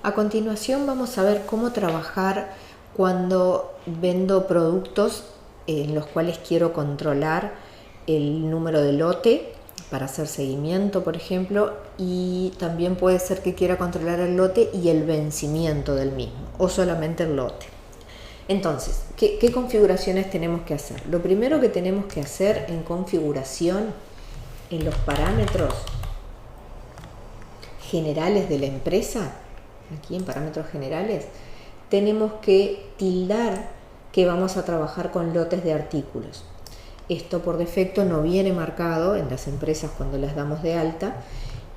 A continuación vamos a ver cómo trabajar cuando vendo productos en los cuales quiero controlar el número de lote para hacer seguimiento, por ejemplo, y también puede ser que quiera controlar el lote y el vencimiento del mismo, o solamente el lote. Entonces, ¿qué configuraciones tenemos que hacer? Lo primero que tenemos que hacer en configuración, en los parámetros generales de la empresa, aquí en parámetros generales, tenemos que tildar que vamos a trabajar con lotes de artículos. Esto por defecto no viene marcado en las empresas cuando las damos de alta,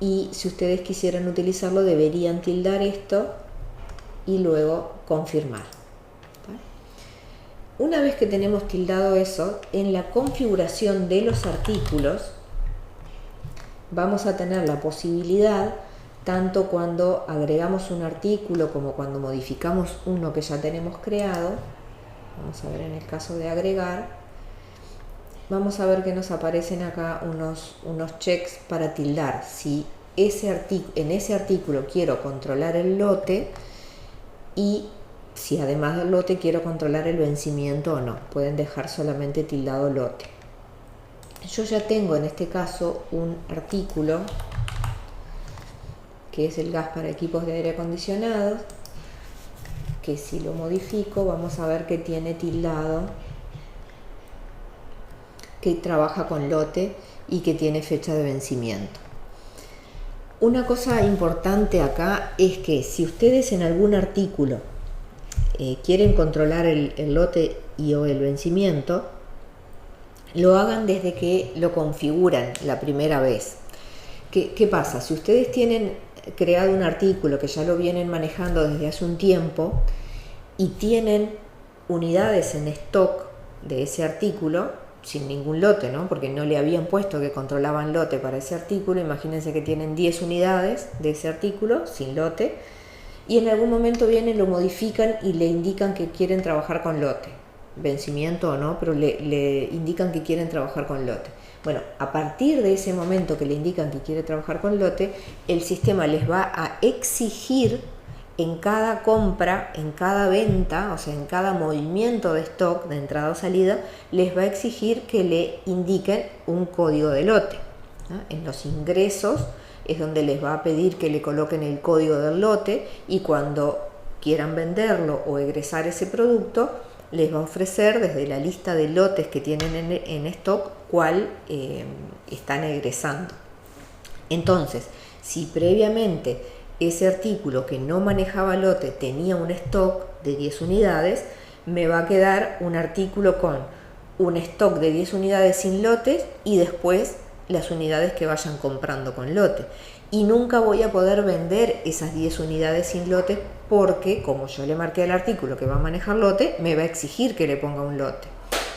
y si ustedes quisieran utilizarlo deberían tildar esto y luego confirmar. Una vez que tenemos tildado eso, en la configuración de los artículos vamos a tener la posibilidad, tanto cuando agregamos un artículo como cuando modificamos uno que ya tenemos creado. Vamos a ver en el caso de agregar, vamos a ver que nos aparecen acá unos checks para tildar si en ese artículo quiero controlar el lote y si además del lote quiero controlar el vencimiento o no. Pueden dejar solamente tildado lote. Yo ya tengo en este caso un artículo que es el gas para equipos de aire acondicionado, que si lo modifico vamos a ver que tiene tildado que trabaja con lote y que tiene fecha de vencimiento. Una cosa importante acá es que si ustedes en algún artículo quieren controlar el lote y o el vencimiento, lo hagan desde que lo configuran la primera vez. ¿Qué pasa? Si ustedes tienen creado un artículo que ya lo vienen manejando desde hace un tiempo y tienen unidades en stock de ese artículo sin ningún lote, ¿no? Porque no le habían puesto que controlaban lote para ese artículo. Imagínense que tienen 10 unidades de ese artículo sin lote y en algún momento vienen, lo modifican y le indican que quieren trabajar con lote, vencimiento o no, pero le indican que quieren trabajar con lote. Bueno, a partir de ese momento que le indican que quiere trabajar con lote, el sistema les va a exigir en cada compra, en cada venta, o sea, en cada movimiento de stock, de entrada o salida, les va a exigir que le indiquen un código de lote, ¿no? En los ingresos es donde les va a pedir que le coloquen el código del lote, y cuando quieran venderlo o egresar ese producto, les va a ofrecer desde la lista de lotes que tienen en stock cuál están egresando. Entonces, si previamente ese artículo que no manejaba lote tenía un stock de 10 unidades, me va a quedar un artículo con un stock de 10 unidades sin lotes y después las unidades que vayan comprando con lote. Y nunca voy a poder vender esas 10 unidades sin lote porque, como yo le marqué al artículo que va a manejar lote, me va a exigir que le ponga un lote.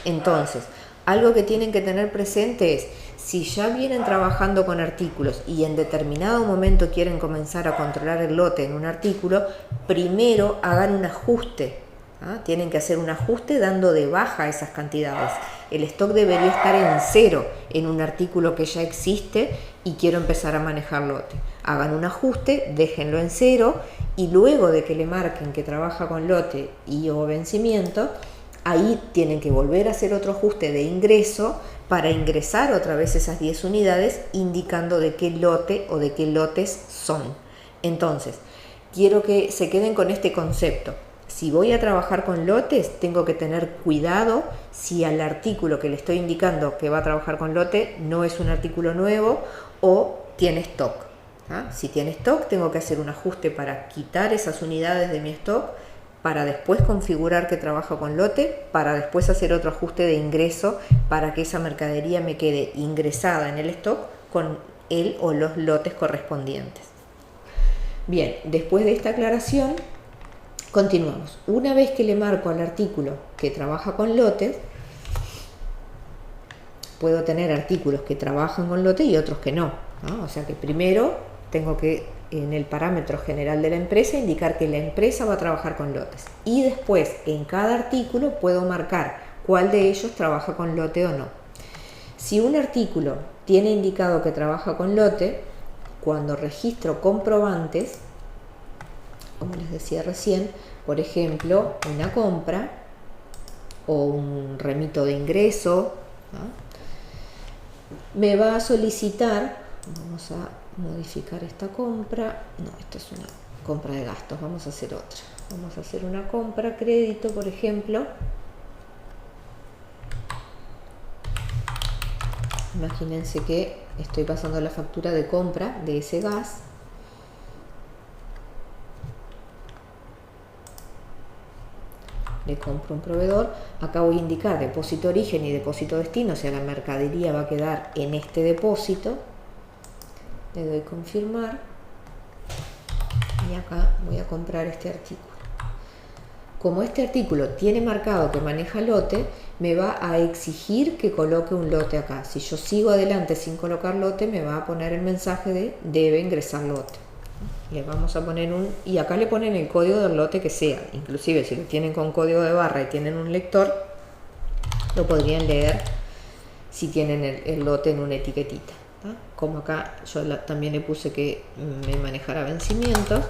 Entonces, algo que tienen que tener presente es, si ya vienen trabajando con artículos y en determinado momento quieren comenzar a controlar el lote en un artículo, primero hagan un ajuste. Tienen que hacer un ajuste dando de baja esas cantidades. El stock debería estar en 0 en un artículo que ya existe y quiero empezar a manejar lote. Hagan un ajuste, déjenlo en 0 y luego de que le marquen que trabaja con lote y o vencimiento, ahí tienen que volver a hacer otro ajuste de ingreso para ingresar otra vez esas 10 unidades indicando de qué lote o de qué lotes son. Entonces, quiero que se queden con este concepto. Si voy a trabajar con lotes, tengo que tener cuidado si al artículo que le estoy indicando que va a trabajar con lote no es un artículo nuevo o tiene stock. Si tiene stock, tengo que hacer un ajuste para quitar esas unidades de mi stock, para después configurar que trabaja con lote, para después hacer otro ajuste de ingreso para que esa mercadería me quede ingresada en el stock con él o los lotes correspondientes. Bien, después de esta aclaración, continuamos. Una vez que le marco al artículo que trabaja con lotes, puedo tener artículos que trabajan con lote y otros que no, ¿no? O sea que primero tengo que, en el parámetro general de la empresa, indicar que la empresa va a trabajar con lotes. Y después, en cada artículo, puedo marcar cuál de ellos trabaja con lote o no. Si un artículo tiene indicado que trabaja con lote, cuando registro comprobantes, como les decía recién, por ejemplo, una compra o un remito de ingreso, ¿no? Me va a solicitar, vamos a modificar esta compra, no, esta es una compra de gastos, vamos a hacer otra, vamos a hacer una compra crédito, por ejemplo. Imagínense que estoy pasando la factura de compra de ese gas. Le compro un proveedor. Acá voy a indicar depósito origen y depósito destino, o sea, la mercadería va a quedar en este depósito. Le doy confirmar. Y acá voy a comprar este artículo. Como este artículo tiene marcado que maneja lote, me va a exigir que coloque un lote acá. Si yo sigo adelante sin colocar lote, me va a poner el mensaje de debe ingresar lote. Le vamos a poner y acá le ponen el código del lote que sea. Inclusive si lo tienen con código de barra y tienen un lector, lo podrían leer si tienen el lote en una etiquetita. Como acá yo también le puse que me manejara vencimientos,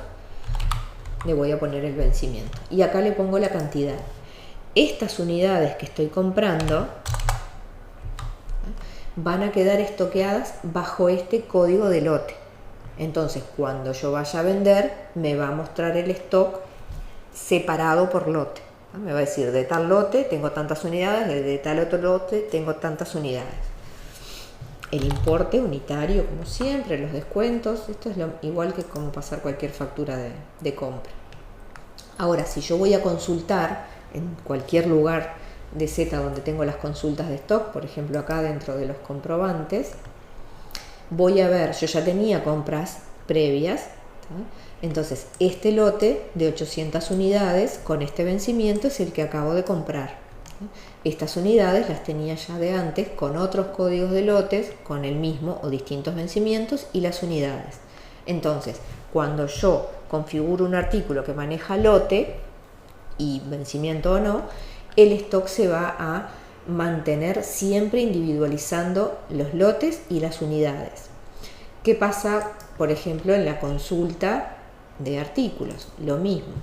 le voy a poner el vencimiento y acá le pongo la cantidad. Estas unidades que estoy comprando van a quedar estoqueadas bajo este código de lote. Entonces cuando yo vaya a vender me va a mostrar el stock separado por lote. Me va a decir de tal lote tengo tantas unidades, de tal otro lote tengo tantas unidades. El importe unitario, como siempre, los descuentos, esto es igual que como pasar cualquier factura de compra. Ahora, si yo voy a consultar en cualquier lugar de Z donde tengo las consultas de stock, por ejemplo acá dentro de los comprobantes, voy a ver, yo ya tenía compras previas, ¿tá? Entonces este lote de 800 unidades con este vencimiento es el que acabo de comprar. Estas unidades las tenía ya de antes con otros códigos de lotes, con el mismo o distintos vencimientos y las unidades. Entonces, cuando yo configuro un artículo que maneja lote y vencimiento o no, el stock se va a mantener siempre individualizando los lotes y las unidades. ¿Qué pasa, por ejemplo, en la consulta de artículos? Lo mismo.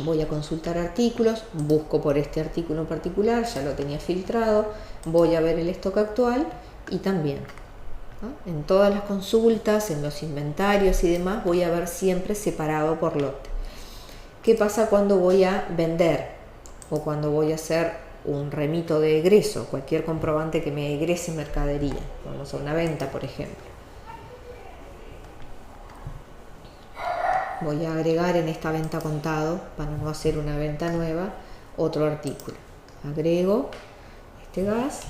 Voy a consultar artículos, busco por este artículo en particular, ya lo tenía filtrado, voy a ver el stock actual y también, ¿no? En todas las consultas, en los inventarios y demás, voy a ver siempre separado por lote. ¿Qué pasa cuando voy a vender o cuando voy a hacer un remito de egreso, cualquier comprobante que me egrese mercadería? Vamos a una venta, por ejemplo. Voy a agregar en esta venta contado, para no hacer una venta nueva, otro artículo. Agrego este gas.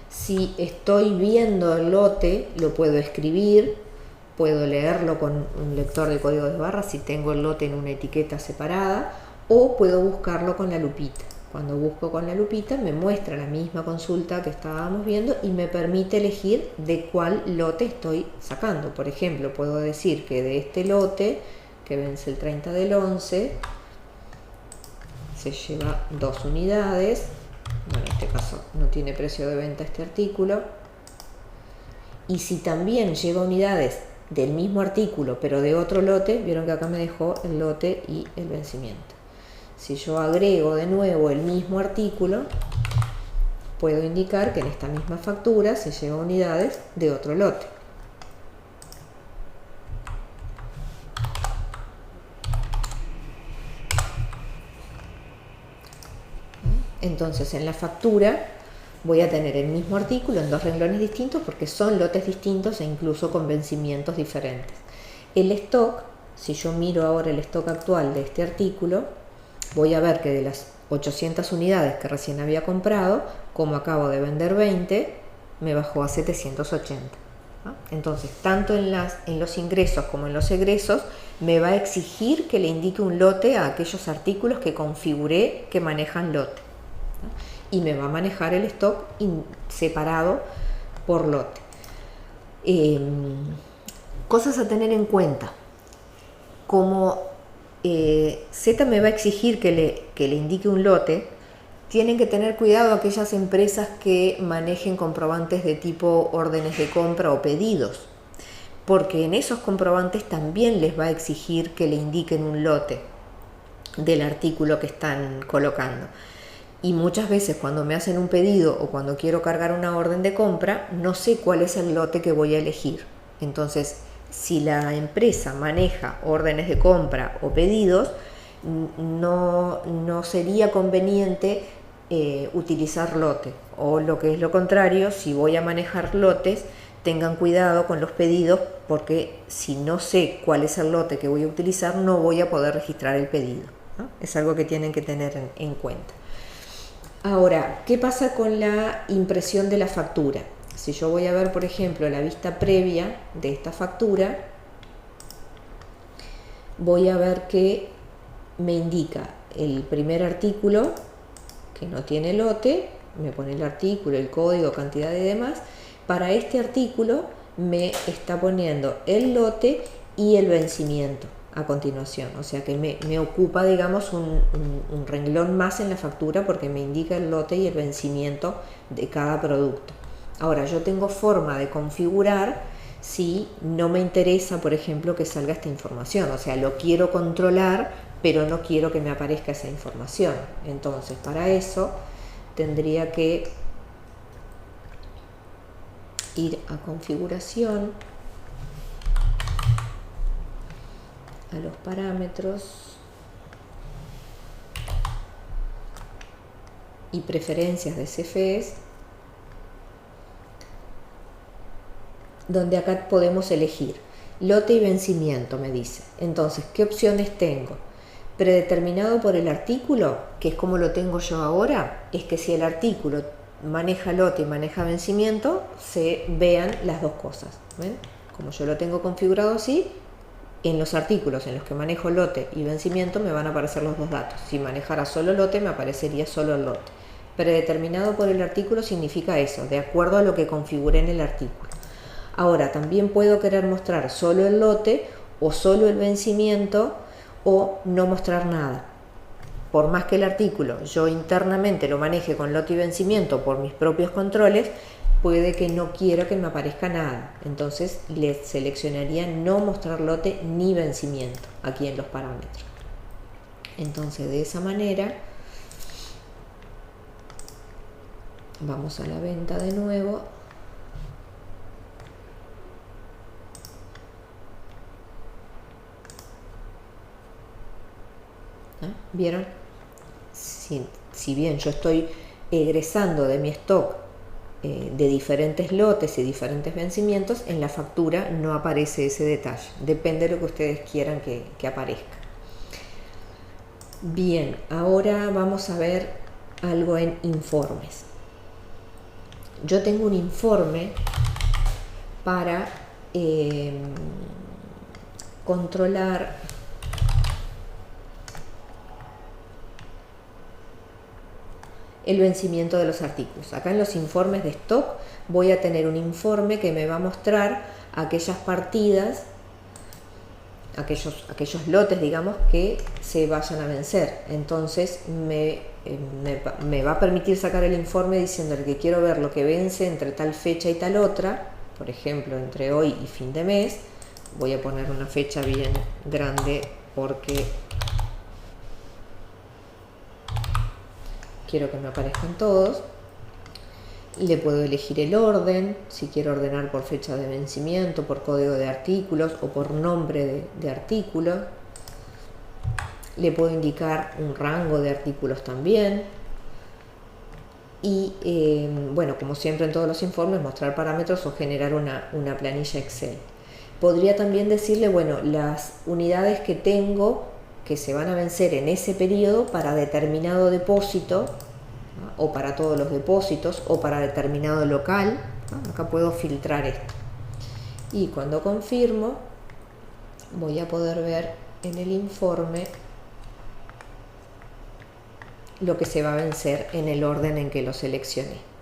Si estoy viendo el lote, lo puedo escribir, puedo leerlo con un lector de código de barras si tengo el lote en una etiqueta separada, o puedo buscarlo con la lupita. Cuando busco con la lupita me muestra la misma consulta que estábamos viendo y me permite elegir de cuál lote estoy sacando. Por ejemplo, puedo decir que de este lote, que vence el 30 del 11, se lleva 2 unidades. Bueno, en este caso no tiene precio de venta este artículo. Y si también lleva unidades del mismo artículo, pero de otro lote, vieron que acá me dejó el lote y el vencimiento. Si yo agrego de nuevo el mismo artículo, puedo indicar que en esta misma factura se lleva unidades de otro lote. Entonces en la factura voy a tener el mismo artículo en 2 renglones distintos porque son lotes distintos e incluso con vencimientos diferentes. El stock, si yo miro ahora el stock actual de este artículo, voy a ver que de las 800 unidades que recién había comprado, como acabo de vender 20, me bajó a 780. ¿No? Entonces, tanto en los ingresos como en los egresos, me va a exigir que le indique un lote a aquellos artículos que configuré que manejan lote. ¿No? Y me va a manejar el stock separado por lote. Cosas a tener en cuenta. Como Z me va a exigir que le indique un lote, tienen que tener cuidado aquellas empresas que manejen comprobantes de tipo órdenes de compra o pedidos, porque en esos comprobantes también les va a exigir que le indiquen un lote del artículo que están colocando. Y muchas veces cuando me hacen un pedido o cuando quiero cargar una orden de compra, no sé cuál es el lote que voy a elegir. Entonces, si la empresa maneja órdenes de compra o pedidos, no sería conveniente utilizar lote. O lo que es lo contrario, si voy a manejar lotes, tengan cuidado con los pedidos, porque si no sé cuál es el lote que voy a utilizar, no voy a poder registrar el pedido, ¿no? Es algo que tienen que tener en cuenta. Ahora, ¿qué pasa con la impresión de la factura? Si yo voy a ver, por ejemplo, la vista previa de esta factura, voy a ver que me indica el primer artículo, que no tiene lote, me pone el artículo, el código, cantidad y demás. Para este artículo me está poniendo el lote y el vencimiento a continuación, o sea que me ocupa, digamos, un renglón más en la factura, porque me indica el lote y el vencimiento de cada producto. Ahora, yo tengo forma de configurar si no me interesa, por ejemplo, que salga esta información, o sea, lo quiero controlar, pero no quiero que me aparezca esa información. Entonces, para eso tendría que ir a configuración, a los parámetros y preferencias de CFEs, donde acá podemos elegir lote y vencimiento, me dice. Entonces, ¿qué opciones tengo? Predeterminado por el artículo, que es como lo tengo yo ahora, es que si el artículo maneja lote y maneja vencimiento, se vean las dos cosas. ¿Ven? Como yo lo tengo configurado así, en los artículos en los que manejo lote y vencimiento me van a aparecer los dos datos. Si manejara solo lote, me aparecería solo el lote. Predeterminado por el artículo significa eso, de acuerdo a lo que configuré en el artículo. Ahora, también puedo querer mostrar solo el lote o solo el vencimiento, o no mostrar nada. Por más que el artículo yo internamente lo maneje con lote y vencimiento por mis propios controles, puede que no quiera que me aparezca nada. Entonces le seleccionaría no mostrar lote ni vencimiento aquí en los parámetros. Entonces, de esa manera, vamos a la venta de nuevo. ¿Vieron? Si bien yo estoy egresando de mi stock de diferentes lotes y diferentes vencimientos, en la factura no aparece ese detalle. Depende de lo que ustedes quieran que aparezca. Bien, ahora vamos a ver algo en informes. Yo tengo un informe para controlar el vencimiento de los artículos. Acá en los informes de stock voy a tener un informe que me va a mostrar aquellas partidas, aquellos lotes, digamos, que se vayan a vencer. Entonces me va a permitir sacar el informe diciéndole que quiero ver lo que vence entre tal fecha y tal otra, por ejemplo, entre hoy y fin de mes. Voy a poner una fecha bien grande porque quiero que me aparezcan todos. Le puedo elegir el orden, si quiero ordenar por fecha de vencimiento, por código de artículos o por nombre de artículo. Le puedo indicar un rango de artículos también. Y bueno, como siempre en todos los informes, mostrar parámetros o generar una planilla Excel. Podría también decirle, bueno, las unidades que tengo que se van a vencer en ese periodo para determinado depósito, ¿no? O para todos los depósitos, o para determinado local, ¿no? Acá puedo filtrar esto. Y cuando confirmo, voy a poder ver en el informe lo que se va a vencer en el orden en que lo seleccioné.